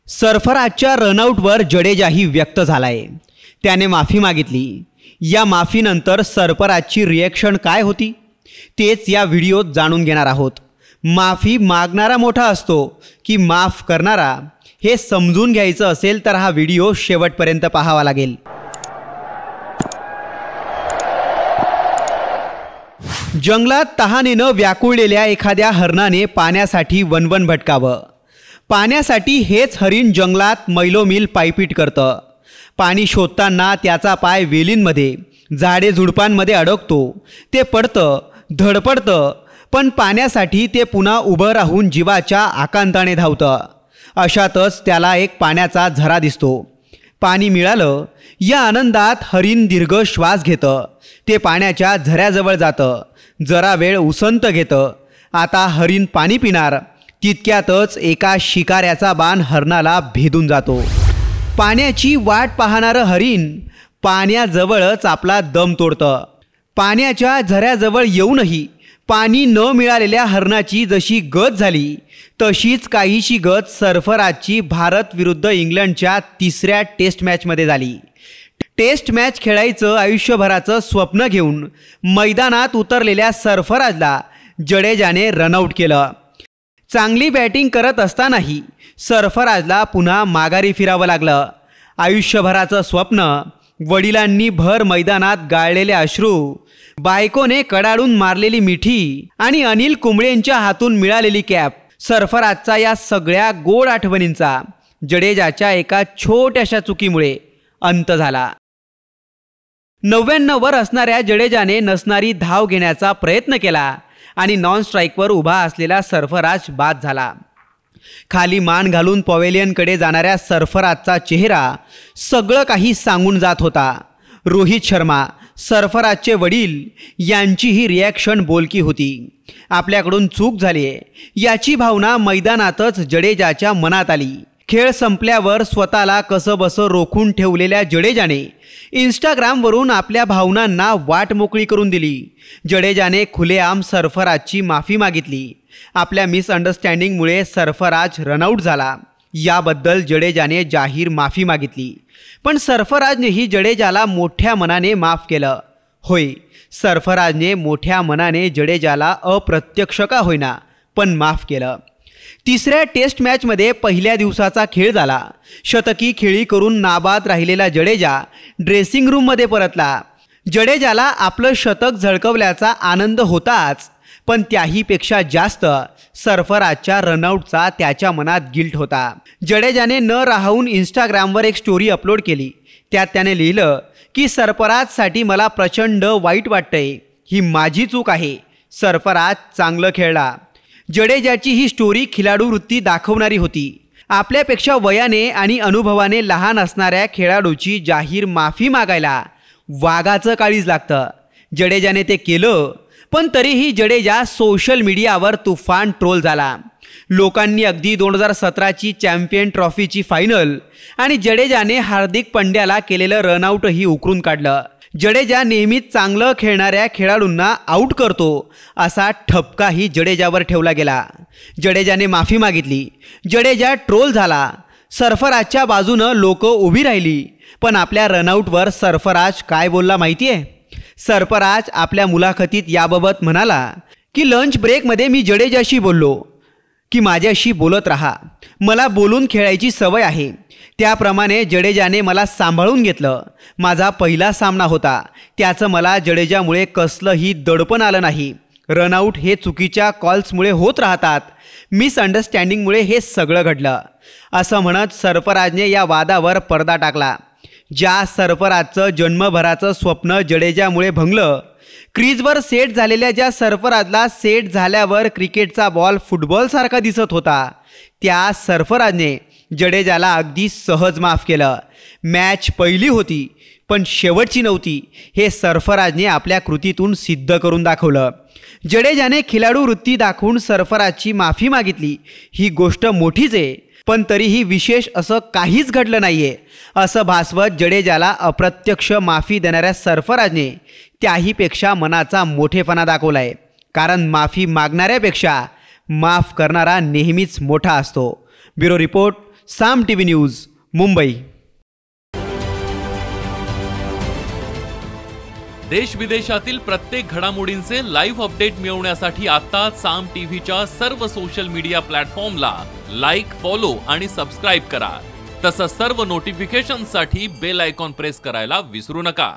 सरफराजच्या रनआउटवर जडेजाही व्यक्त झालाय। त्याने माफी मागितली। या माफीनंतर सरफराजची रिॲक्शन काय होती तेच या व्हिडिओत जाणून घेणार आहोत। माफी मागणारा मोठा असतो की माफ करणारा हे समजून घ्यायचं असेल तर हा व्हिडिओ शेवटपर्यंत पाहावा लागेल। जंगलात तहानेनं व्याकुळलेल्या एखाद्या हरणाने पाण्यासाठी वनवन भटकावं। पाण्यासाठी हेच हरिण जंगलात मैलोमिल पायपीट करतं। पाणी शोधताना त्याचा पाय वेलींमध्ये झाडे झुडपांमध्ये अडकतो। ते पडतं, धडपडतं, पण पाण्यासाठी ते पुन्हा उभं राहून जीवाच्या आकांताने धावतं। अशातच त्याला एक पाण्याचा झरा दिसतो। पाणी मिळालं या आनंदात हरिण दीर्घ श्वास घेतं। ते पाण्याच्या झऱ्याजवळ जातं, जरा वेळ उसंत घेतं। आता हरिण पाणी पिणार तितक्यातच एका शिकाऱ्याचा बाण हरणाला भेदून जातो। पाण्याची वाट पाहणारं हरिण पाण्याजवळच आपला दम तोडतं। पाण्याच्या झऱ्याजवळ येऊनही पाणी न मिळालेल्या हरणाची जशी गत झाली तशीच काहीशी गत सरफराजची भारत विरुद्ध इंग्लंडच्या तिसऱ्या टेस्ट मॅचमध्ये झाली। टेस्ट मॅच खेळायचं आयुष्यभराचं स्वप्न घेऊन मैदानात उतरलेल्या सरफराजला जडेजाने रनआउट केलं। चांगली बॅटिंग करत असतानाही सरफराजला पुन्हा माघारी फिरावं लागलं। आयुष्यभराचं स्वप्न, वडिलांनी भर मैदानात गाळलेले अश्रू, बायकोने कडाडून मारलेली मिठी आणि अनिल कुंबळेंच्या हातून मिळालेली कॅप, सरफराजचा या सगळ्या गोड आठवणींचा जडेजाच्या एका छोट्याशा चुकीमुळे अंत झाला। 99 वर असणाऱ्या जडेजाने नसणारी धाव घेण्याचा प्रयत्न केला आणि नॉन स्ट्राईकवर उभा असलेला सरफराज बाद झाला। खाली मान घालून पवेलियनकडे जाणाऱ्या सरफराजचा चेहरा सगळं काही सांगून जात होता। रोहित शर्मा, सरफराजचे वडील यांचीही रिॲक्शन बोलकी होती। आपल्याकडून चूक झाली आहे याची भावना मैदानातच जडेजाच्या मनात आली। खेळ संपल्यावर स्वतःला कसंबसं रोखून ठेवलेल्या जडेजाने इंस्टाग्रामवरून आपल्या भावनांना वाट मोकळी करून दिली। जडेजाने खुलेआम सरफराजची माफी मागितली। आपल्या मिसअंडरस्टँडिंगमुळे सरफराज रनआउट झाला याबद्दल जडेजाने जाहीर माफी मागितली। पण सरफराजनेही जडेजाला मोठ्या मनाने माफ केलं। होय, सरफराजने मोठ्या मनाने जडेजाला अप्रत्यक्ष का होईना पण माफ केलं। तिसऱ्या टेस्ट मॅचमध्ये पहिल्या दिवसाचा खेळ झाला। शतकी खेळी करून नाबाद राहिलेला जडेजा ड्रेसिंग रूममध्ये परतला। जडेजाला आपलं शतक झळकवल्याचा आनंद होताच, पण त्याहीपेक्षा जास्त सरफराजच्या रनआउटचा त्याच्या मनात गिल्ट होता। जडेजाने न राहून इंस्टाग्रामवर एक स्टोरी अपलोड केली। त्यात त्याने लिहिलं की सरफराजसाठी मला प्रचंड वाईट वाटतंय, ही माझी चूक आहे। सरफराज चांगलं खेळला। जडेजाची ही स्टोरी खिलाडू वृत्ती दाखवणारी होती। आपल्यापेक्षा वयाने आणि अनुभवाने लहान असणाऱ्या खेळाडूची जाहीर माफी मागायला वाघाचं काळीज लागतं। जडेजाने ते केलं, पण तरीही जडेजा सोशल मीडियावर तुफान ट्रोल झाला। लोकांनी अगदी 2017ची चॅम्पियन ट्रॉफीची फायनल आणि जडेजाने हार्दिक पंड्याला केलेलं रनआउटही उकरून काढलं। जडेजा नेहमीच चांगलं खेळणाऱ्या खेळाडूंना आऊट करतो असा ठपकाही जडेजावर ठेवला गेला। जडेजाने माफी मागितली। जडेजा ट्रोल झाला। सरफराजच्या बाजूनं लोक उभी राहिली, पण आपल्या रनआउटवर सरफराज काय बोलला माहिती आहे? सरफराज आपल्या मुलाखतीत याबाबत म्हणाला की लंच ब्रेकमध्ये मी जडेजाशी बोललो की माझ्याशी बोलत राहा, मला बोलून खेळायची सवय आहे। त्याप्रमाणे जडेजाने मला सांभाळून घेतलं। माझा पहिला सामना होता, त्याचं मला जडेजामुळे कसलंही दडपण आलं नाही। रनआउट हे चुकीच्या कॉल्समुळे होत राहतात, मिसअंडरस्टँडिंगमुळे हे सगळं घडलं, असं म्हणत सरफराजने या वादावर पडदा टाकला। ज्या सरफराजचं जन्मभराचं स्वप्न जडेजामुळे भंगलं, क्रीजवर सेट झालेल्या ज्या सरफराजला सेट झाल्यावर क्रिकेटचा बॉल फुटबॉलसारखा दिसत होता, त्या सरफराजने जडेजाला अगदी सहज माफ केलं। मॅच पहिली होती पण शेवटची नव्हती हे सरफराजने आपल्या कृतीतून सिद्ध करून दाखवलं। जडेजाने खिलाडू वृत्ती दाखवून सरफराजची माफी मागितली ही गोष्ट मोठीच आहे, पण तरीही विशेष असं काहीच घडलं नाहीये असं भासवत जडेजाला अप्रत्यक्ष माफी देणाऱ्या सरफराजने त्याहीपेक्षा मनाचा मोठेपणा दाखवलाय। कारण माफी मागणाऱ्यापेक्षा माफ करणारा नेहमीच मोठा असतो। ब्युरो रिपोर्ट, साम टीव्ही न्यूज, मुंबई. देश विदेशातील प्रत्येक घडामोडींचे लाईव्ह अपडेट मिळवण्यासाठी आता साम टीव्हीच्या सर्व सोशल मीडिया प्लॅटफॉर्मला लाईक, फॉलो आणि सबस्क्राईब करा. तसंच सर्व नोटिफिकेशनसाठी बेल आयकॉन प्रेस करायला विसरू नका.